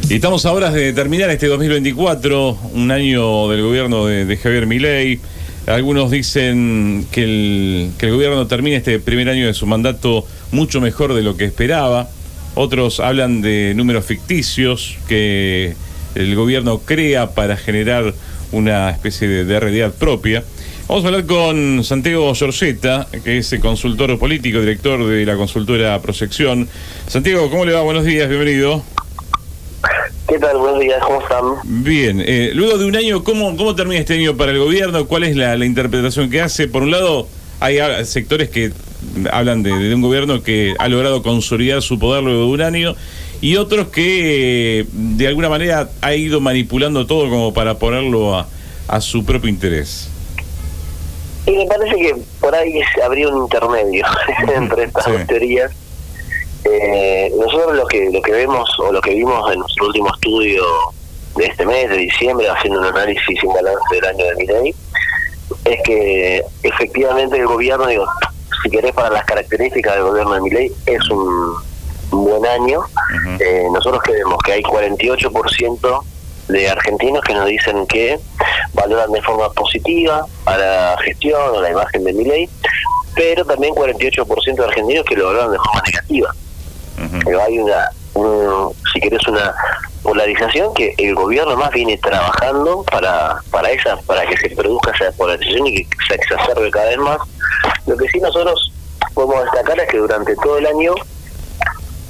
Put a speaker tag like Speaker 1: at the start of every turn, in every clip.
Speaker 1: Y estamos a horas de terminar este 2024, un año del gobierno de Javier Milei. Algunos dicen que el gobierno termina este primer año de su mandato mucho mejor de lo que esperaba. Otros hablan de números ficticios que el gobierno crea para generar una especie de realidad propia. Vamos a hablar con Santiago Giorgetta, que es consultor político, director de la consultora Proyección. Santiago, ¿cómo le va? Buenos días, bienvenido.
Speaker 2: ¿Qué tal? Buenos días, ¿cómo están?
Speaker 1: Bien, luego de un año, ¿cómo termina este año para el gobierno? ¿Cuál es la interpretación que hace? Por un lado, hay sectores que hablan de un gobierno que ha logrado consolidar su poder luego de un año, y otros que de alguna manera ha ido manipulando todo como para ponerlo a su propio interés.
Speaker 2: Y me parece que por ahí habría un intermedio entre estas dos teorías. Nosotros lo que vemos o lo que vimos en nuestro último estudio de este mes, de diciembre, haciendo un análisis y un balance del año de Milei, es que efectivamente el gobierno, si querés, para las características del gobierno de Milei, es un buen año. Nosotros creemos que hay 48% de argentinos que nos dicen que valoran de forma positiva a la gestión o la imagen de Milei, pero también 48% de argentinos que lo valoran de forma negativa. Pero hay si querés, una polarización que el gobierno más viene trabajando para que se produzca esa polarización y que se exacerbe cada vez más. Lo que sí nosotros podemos destacar es que durante todo el año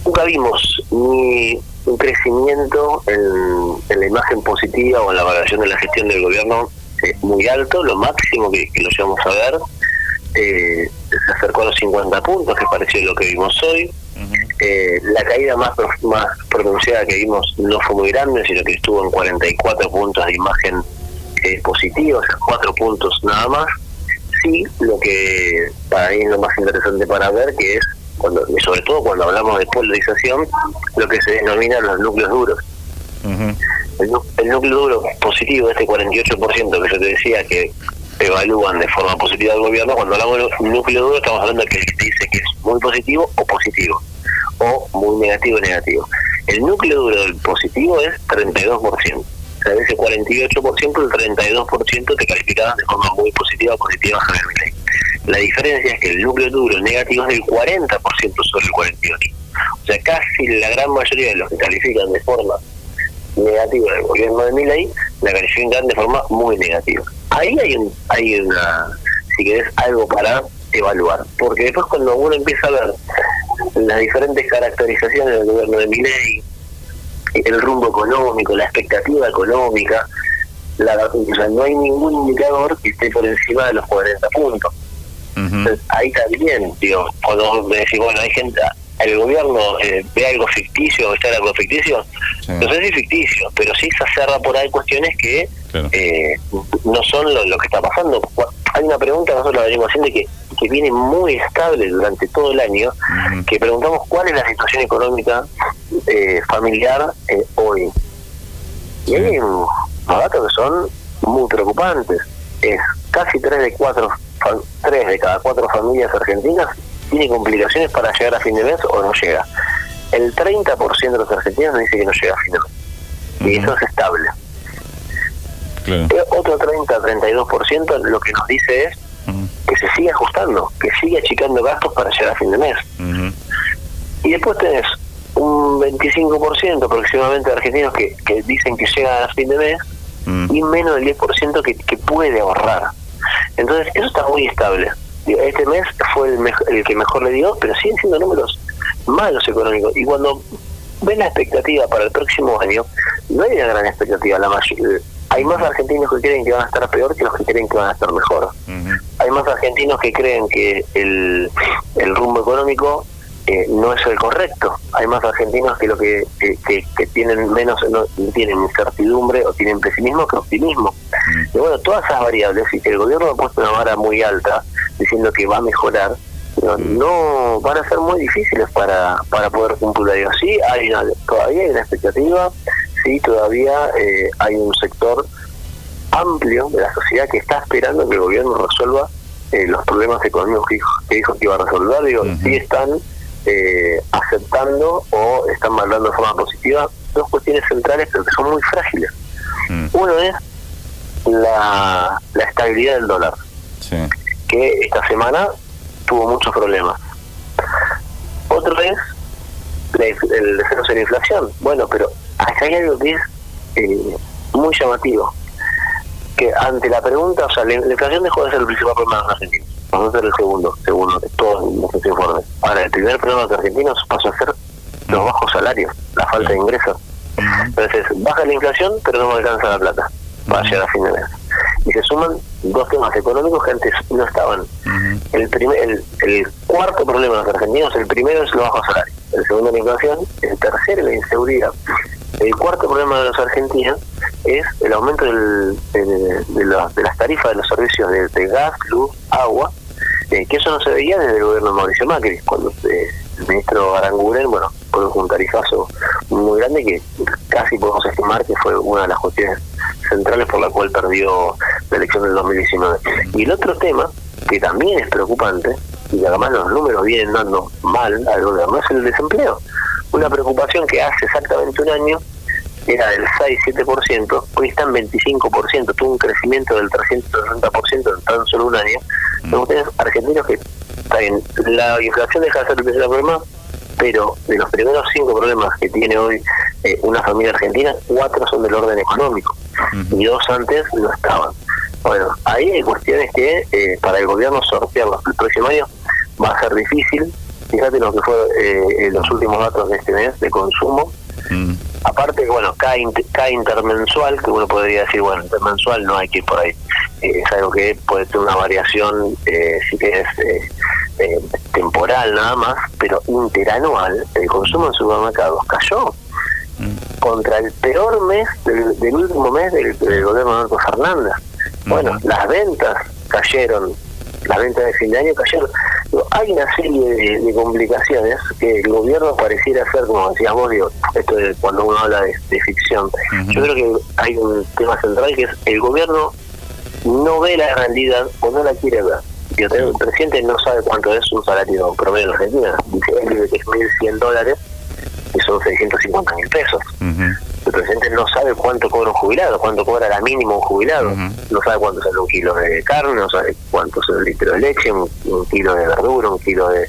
Speaker 2: nunca vimos ni un crecimiento en la imagen positiva o en la valoración de la gestión del gobierno muy alto. Lo máximo que lo llegamos a ver se acercó a los 50 puntos, que pareció lo que vimos hoy. La caída más pronunciada que vimos no fue muy grande, sino que estuvo en 44 puntos de imagen positiva, o sea, 4 puntos nada más. Sí, lo que para mí es lo más interesante para ver, que es, sobre todo cuando hablamos de polarización, lo que se denomina los núcleos duros. El núcleo duro positivo, este 48% que yo te decía que evalúan de forma positiva al gobierno, cuando hablamos de núcleo duro estamos hablando de que te dice que es muy positivo, o muy negativo o negativo. El núcleo duro del positivo es 32%. O sea, de ese 48%, el 32% te calificaban de forma muy positiva o positiva a Javier Milei. La diferencia es que el núcleo duro negativo es del 40% sobre el 48%. O sea, casi la gran mayoría de los que califican de forma negativa del gobierno de Milei la califican de forma muy negativa. Ahí hay una, si querés, algo para evaluar, porque después cuando uno empieza a ver las diferentes caracterizaciones del gobierno de Milei, el rumbo económico, la expectativa económica, o sea, no hay ningún indicador que esté por encima de los 40 puntos. Entonces, ahí también, cuando me decís, bueno, hay gente, el gobierno ve algo ficticio o está algo ficticio, no sé si ficticio, pero sí se acerra por ahí cuestiones que no son lo que está pasando. Hay una pregunta que nosotros la venimos haciendo que viene muy estable durante todo el año, que preguntamos cuál es la situación económica familiar hoy. Y hay unos datos que son muy preocupantes. Es casi 3 de cada 4 familias argentinas tiene complicaciones para llegar a fin de mes o no llega. El 30% de los argentinos dice que no llega a fin de mes. Y eso es estable. Otro 30-32% lo que nos dice es que se sigue ajustando, que sigue achicando gastos para llegar a fin de mes. Y después tenés un 25% aproximadamente de argentinos que dicen que llegan a fin de mes, y menos del 10% que puede ahorrar. Entonces eso está muy estable. Este mes fue el que mejor le dio, pero siguen siendo números malos económicos. Y cuando ven la expectativa para el próximo año, no hay una gran expectativa. Hay más argentinos que creen que van a estar peor que los que creen que van a estar mejor. Hay más argentinos que creen que el rumbo económico no es el correcto. Hay más argentinos que tienen menos, no tienen incertidumbre o tienen pesimismo que optimismo. Y bueno, todas esas variables, y que el gobierno ha puesto una vara muy alta diciendo que va a mejorar, no van a ser muy difíciles para poder cumplir. Sí, todavía hay una expectativa, sí, todavía hay un sector amplio de la sociedad que está esperando que el gobierno resuelva los problemas económicos que dijo que iba a resolver. Sí están aceptando o están valorando de forma positiva dos cuestiones centrales, pero que son muy frágiles. Uno es la estabilidad del dólar,
Speaker 1: sí,
Speaker 2: que esta semana tuvo muchos problemas. Otro es el descenso de la inflación. Bueno, pero acá hay algo que es muy llamativo, que ante la pregunta, o sea, la inflación dejó de ser el principal problema de los argentinos, pasó a ser el segundo, según todos nuestros informes. Ahora, el primer problema de los argentinos pasó a ser los bajos salarios, la falta de ingresos. Entonces, baja la inflación, pero no me alcanza la plata para llegar a fin de mes. Y se suman dos temas económicos que antes no estaban. El cuarto problema de los argentinos, el primero es los bajos salarios, el segundo la inflación, el tercero la inseguridad. El cuarto problema de los argentinos es el aumento de las tarifas de los servicios de gas, luz, agua, que eso no se veía desde el gobierno de Mauricio Macri, cuando el ministro Aranguren, bueno, produjo un tarifazo muy grande que casi podemos estimar que fue una de las cuestiones centrales por la cual perdió la elección del 2019. Y el otro tema, que también es preocupante, y que además los números vienen dando mal al gobierno, es el desempleo. Una preocupación que hace exactamente un año era del 6-7%, hoy está en 25%, tuvo un crecimiento del 360% en tan solo un año. Son ustedes argentinos que, está bien, la inflación deja de ser el principal problema, pero de los primeros 5 problemas que tiene hoy una familia argentina, 4 son del orden económico, y 2 antes no estaban. Bueno, ahí hay cuestiones que para el gobierno sortearlas el próximo año va a ser difícil. Fíjate lo que fue los últimos datos de este mes de consumo. Aparte, bueno, cada intermensual, que uno podría decir, bueno, intermensual no hay que ir por ahí. Es algo que puede tener una variación, sí que es temporal nada más, pero interanual, el consumo en supermercados cayó contra el peor mes del último mes del gobierno de Alberto Fernández. Bueno, las ventas cayeron, las ventas de fin de año cayeron. Hay una serie de complicaciones que el gobierno pareciera ser, como decías vos, digo, esto de cuando uno habla de ficción. Yo creo que hay un tema central que es el gobierno no ve la realidad o no la quiere ver. El presidente no sabe cuánto es un salario promedio en Argentina. Dice que es $1.100 y son 650.000 pesos. El presidente no sabe cuánto cobra un jubilado, cuánto cobra la mínimo un jubilado. No sabe cuánto sale un kilo de carne, no sabe cuánto es un litro de leche, un kilo de verdura, un kilo de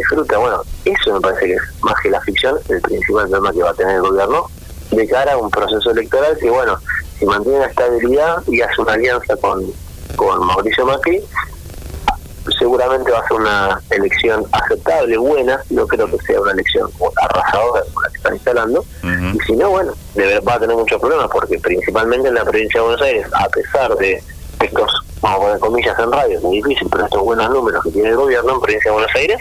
Speaker 2: fruta. Bueno, eso me parece que es más que la ficción, el principal tema que va a tener el gobierno de cara a un proceso electoral que, bueno, si mantiene la estabilidad y hace una alianza con Mauricio Macri, seguramente va a ser una elección aceptable, buena. No creo que sea una elección arrasadora como la que están instalando. Y si no, bueno, va a tener muchos problemas, porque principalmente en la provincia de Buenos Aires, a pesar de estos, vamos a poner comillas en radio, es muy difícil, pero estos buenos números que tiene el gobierno en provincia de Buenos Aires,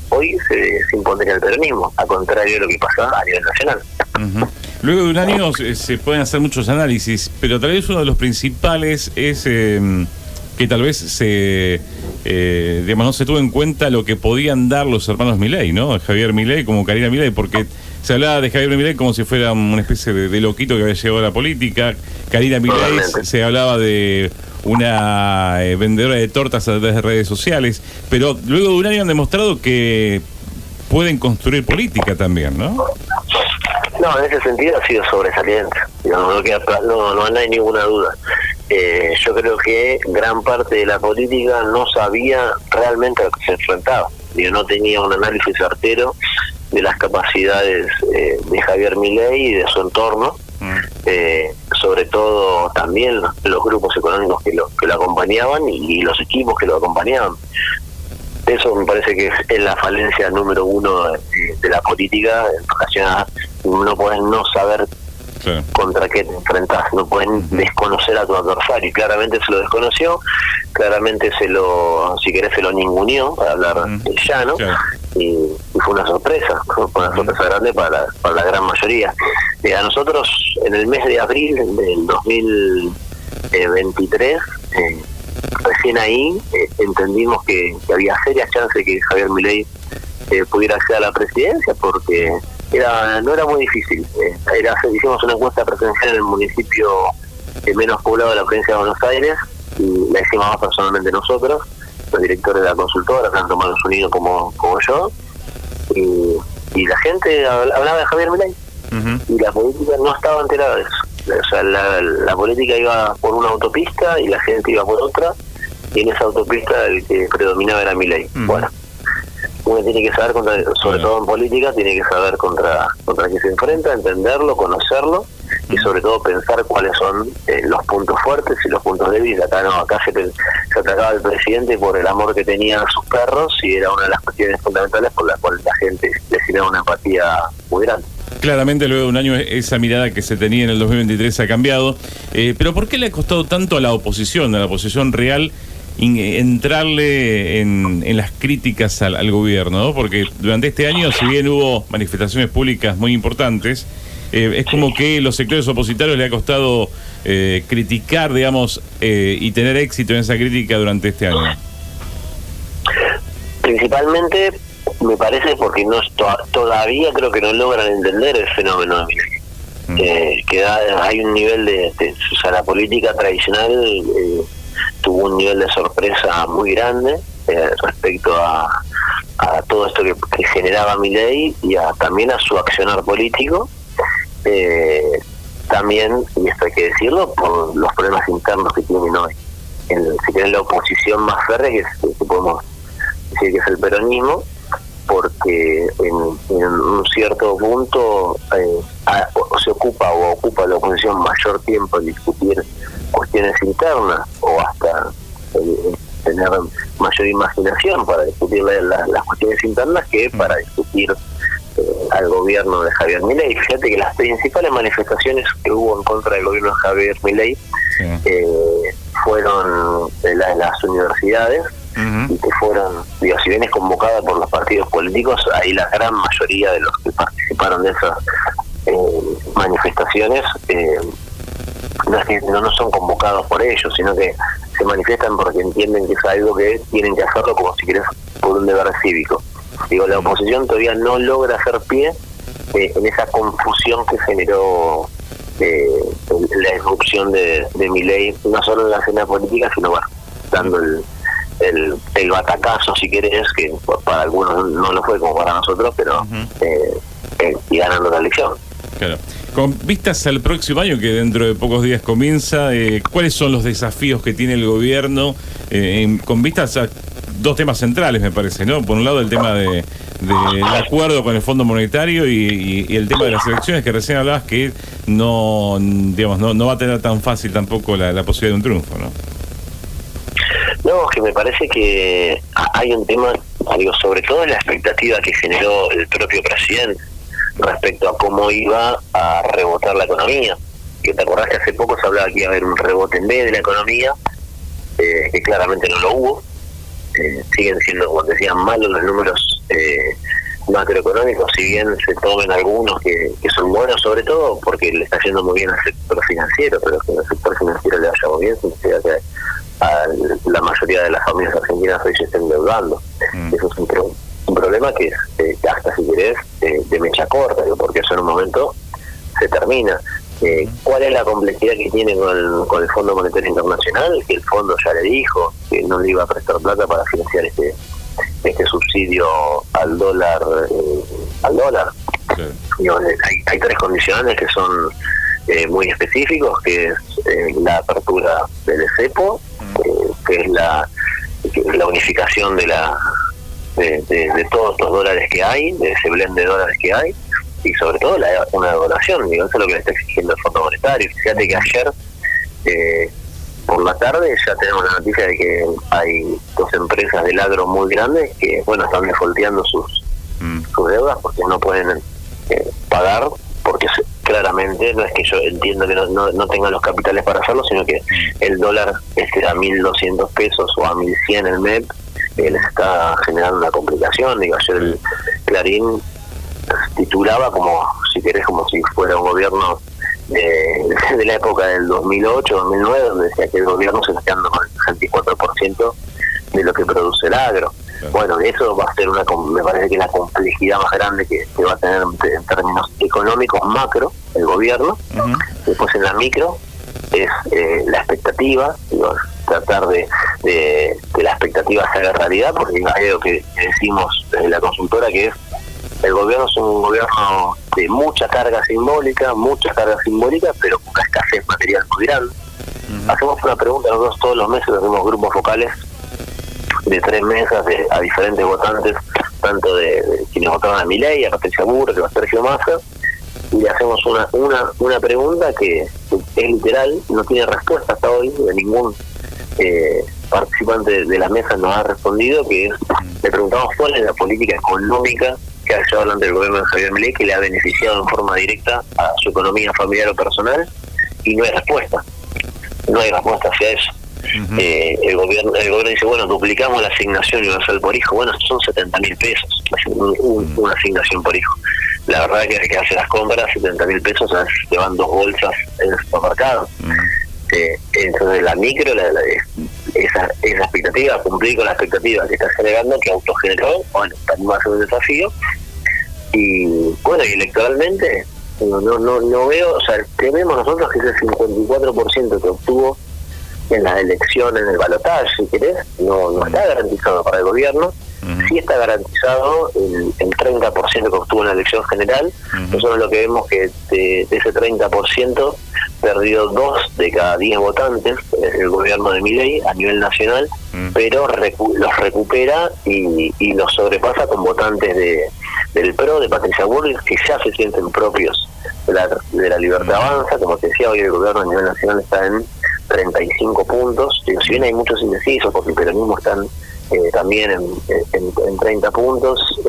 Speaker 2: hoy se impondría el peronismo, a contrario de lo que pasa a nivel nacional.
Speaker 1: Luego de un año se pueden hacer muchos análisis, pero tal vez uno de los principales es que tal vez digamos, no se tuvo en cuenta lo que podían dar los hermanos Milei, ¿no? Javier Milei como Karina Milei, porque se hablaba de Javier Milei como si fuera una especie de loquito que había llegado a la política. Karina Milei se hablaba de una vendedora de tortas a través de redes sociales, pero luego de un año han demostrado que pueden construir política también, ¿no?
Speaker 2: No, en ese sentido ha sido sobresaliente, no hay ninguna duda. Yo creo que gran parte de la política no sabía realmente a lo que se enfrentaba. No tenía un análisis certero de las capacidades de Javier Milei y de su entorno, sobre todo también los grupos económicos que lo acompañaban y los equipos que lo acompañaban. Eso me parece que es la falencia número uno de la política. En ocasiones no puedes no saber contra qué te enfrentás, no pueden desconocer a tu adversario, y claramente se lo desconoció, claramente si querés se lo ninguneó, para hablar llano, y fue una sorpresa, grande para la gran mayoría. A nosotros en el mes de abril del 2023, recién ahí entendimos que había serias chances de que Javier Milei pudiera acceder a la presidencia, porque no era muy difícil. Hicimos una encuesta presencial en el municipio menos poblado de la provincia de Buenos Aires, y la hicimos personalmente nosotros, los directores de la consultora, tanto Manos Unidos como yo, y la gente hablaba de Javier Milei. y la política no estaba enterada de eso. O sea, la política iba por una autopista y la gente iba por otra, y en esa autopista el que predominaba era Milei. Bueno, uno tiene que saber, sobre todo en política, tiene que saber contra qué se enfrenta, entenderlo, conocerlo, y sobre todo pensar cuáles son los puntos fuertes y los puntos débiles. Acá no, acá se atacaba al presidente por el amor que tenía a sus perros, y era una de las cuestiones fundamentales por las cuales la gente le generaba una empatía muy grande.
Speaker 1: Claramente luego de un año esa mirada que se tenía en el 2023 ha cambiado, pero ¿por qué le ha costado tanto a la oposición real, entrarle en las críticas al gobierno, ¿no? Porque durante este año, si bien hubo manifestaciones públicas muy importantes, es como que los sectores opositarios le ha costado criticar, digamos, y tener éxito en esa crítica durante este año.
Speaker 2: Principalmente, me parece, porque todavía creo que no logran entender el fenómeno de Milei. Hay un nivel o sea, la política tradicional tuvo un nivel de sorpresa muy grande respecto a todo esto que generaba Milei, y también a su accionar político. También, y esto hay que decirlo, por los problemas internos que tienen hoy. Si tienen la oposición más férrea, que podemos decir que es el peronismo, porque en un cierto punto se ocupa la oposición mayor tiempo en discutir cuestiones internas, o hasta tener mayor imaginación para discutir las cuestiones internas, que para discutir al gobierno de Javier Milei. Fíjate que las principales manifestaciones que hubo en contra del gobierno de Javier Milei fueron de las universidades, y que fueron, si bien es convocada por los partidos políticos, ahí la gran mayoría de los que participaron de esas manifestaciones no es que no son convocados por ellos, sino que se manifiestan porque entienden que es algo que tienen que hacerlo, como si querés, por un deber cívico. Digo, la oposición todavía no logra hacer pie en esa confusión que generó la irrupción de Milei, no solo en la escena política, sino dando el batacazo, si querés, que para algunos no lo fue como para nosotros, pero y ganando la elección.
Speaker 1: Claro. Con vistas al próximo año, que dentro de pocos días comienza, ¿cuáles son los desafíos que tiene el gobierno con vistas a dos temas centrales, me parece, ¿no? Por un lado, el tema del acuerdo con el Fondo Monetario, y el tema de las elecciones, que recién hablabas, que no va a tener tan fácil tampoco la posibilidad de un triunfo, ¿no?
Speaker 2: No, que me parece que hay un tema, sobre todo la expectativa que generó el propio presidente respecto a cómo iba a rebotar la economía. Que te acordás que hace poco se hablaba que iba a haber un rebote en B de la economía, que claramente no lo hubo. Siguen siendo, como decían, malos los números macroeconómicos, si bien se tomen algunos que son buenos, sobre todo porque le está yendo muy bien al sector financiero, pero que al sector financiero le vaya muy bien, significa que a la mayoría de las familias argentinas hoy se están endeudando. Eso es un problema que hasta, si querés, de mecha corta, porque eso en un momento se termina. ¿Cuál es la complejidad que tiene con el Fondo Monetario Internacional? Que el fondo ya le dijo que no le iba a prestar plata para financiar este subsidio al dólar. Sí. Hay tres condiciones que son muy específicos, que es la apertura del cepo, que es la unificación de todos los dólares que hay, de ese blend de dólares que hay, y sobre todo una devaluación. Eso es lo que le está exigiendo el Fondo Monetario. Fíjate que ayer por la tarde ya tenemos la noticia de que hay dos empresas del agro muy grandes que están defaulteando sus deudas porque no pueden pagar, porque claramente no es que yo entiendo que no tengan los capitales para hacerlo, sino que el dólar a 1.200 pesos o a 1.100 el MEP les está generando una complicación. Ayer el Clarín titulaba como si fuera un gobierno de la época del 2008, 2009, donde decía que el gobierno se está quedando con el 64% de lo que produce el agro. Bueno, eso va a ser me parece que la complejidad más grande que va a tener en términos económicos macro el gobierno. Después en la micro es la expectativa, tratar de que la expectativa se haga realidad, porque hay algo que decimos desde la consultora, que es El gobierno es un gobierno de mucha carga simbólica, pero con una escasez material muy grande. Hacemos una pregunta nosotros todos los meses, hacemos grupos focales de 3 mesas a diferentes votantes, tanto de quienes votaron a Milei, a Patricia Bullrich, a Sergio Massa, y le hacemos una pregunta que es literal, no tiene respuesta hasta hoy, de ningún participante de la mesa nos ha respondido, que es, le preguntamos cuál es la política económica que ha llevado adelante el gobierno de Javier Milei, que le ha beneficiado en forma directa a su economía familiar o personal, y no hay respuesta hacia eso. El gobierno dice, bueno, duplicamos la asignación universal por hijo. Bueno, son 70.000 pesos una asignación por hijo. La verdad que hay que hacer las compras, 70.000 pesos, ¿sabes? Te van 2 bolsas en el supermercado. Entonces la micro, esa expectativa, cumplir con la expectativa que está generando, que autogeneró, bueno, también va a ser un desafío. Y bueno, y electoralmente no veo, o sea, tememos nosotros que ese 54% que obtuvo en las elecciones, en el balotaje, si querés, no está garantizado para el gobierno. Sí está garantizado el 30% que obtuvo en la elección general. Nosotros lo que vemos que de ese 30% perdió 2 de cada 10 votantes el gobierno de Milei a nivel nacional, pero los recupera y los sobrepasa con votantes del PRO, de Patricia Bullrich, que ya se sienten propios de la Libertad Avanza. Como te decía, hoy el gobierno a nivel nacional está en 35 puntos. Si bien hay muchos indecisos, porque el peronismo están también en 30 puntos,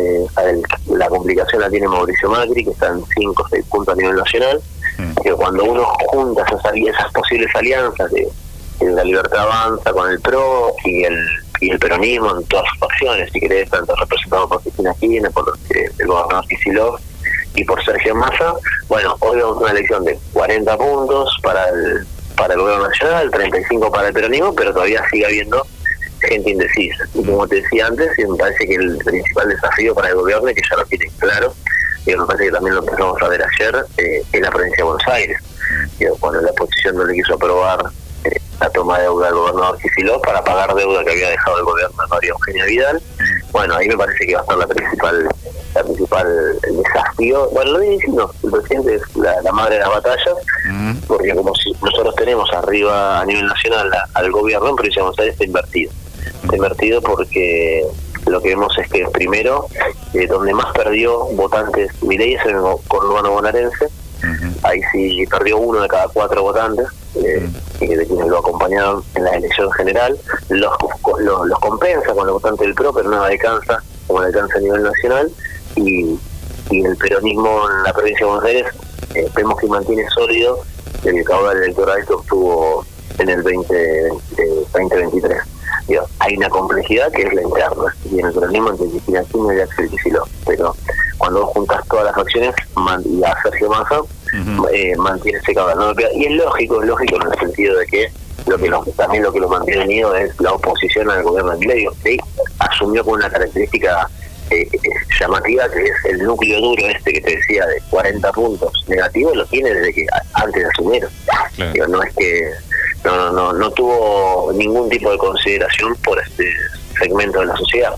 Speaker 2: la complicación la tiene Mauricio Macri, que está en 5 o 6 puntos a nivel nacional. Que cuando uno junta esas posibles alianzas de la Libertad Avanza con el PRO y el peronismo en todas sus facciones, si querés, tanto representado por Cristina Kirchner, por el gobernador Kicillof y por Sergio Massa, bueno, hoy vemos una elección de 40 puntos para el gobierno nacional, 35 para el peronismo, pero todavía sigue habiendo gente indecisa. Y como te decía antes, me parece que el principal desafío para el gobierno, y que ya lo tienen claro, y me parece que también lo empezamos a ver ayer, es la provincia de Buenos Aires. Cuando la oposición no le quiso aprobar la toma de deuda del gobernador Kicillof para pagar deuda que había dejado el gobierno de María Eugenia Vidal, bueno, ahí me parece que va a estar la principal desafío. Bueno, lo dije, no, el presidente es la madre de las batallas, porque como si nosotros tenemos arriba a nivel nacional al gobierno, en provincia de Buenos Aires está invertido porque lo que vemos es que primero, donde más perdió votantes Milei es en el conurbano bonaerense. Ahí sí perdió 1 de cada 4 votantes, de quienes lo acompañaron en la elección general. Los compensa con los votantes del PRO, pero no alcanza como alcanza a nivel nacional. Y el peronismo en la provincia de Buenos Aires vemos que mantiene sólido el caudal electoral que obtuvo en el 2023. Hay una complejidad que es la interna, y en el peronismo entre Cristina Kirchner y Axel Kicillof, pero cuando vos juntas todas las facciones y a Sergio Massa, mantiene ese caudal, ¿no? Y es lógico en el sentido de que también lo que lo mantiene unido es la oposición al gobierno de Milei. Asumió con una característica llamativa, que es el núcleo duro que te decía de 40 puntos negativos, lo tiene desde que antes de asumir. Claro. No es que no tuvo ningún tipo de consideración por este segmento de la sociedad.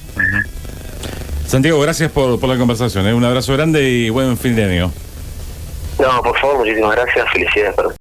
Speaker 1: Santiago, gracias por la conversación, un abrazo grande y buen fin de año.
Speaker 2: No, por favor, muchísimas gracias, felicidades.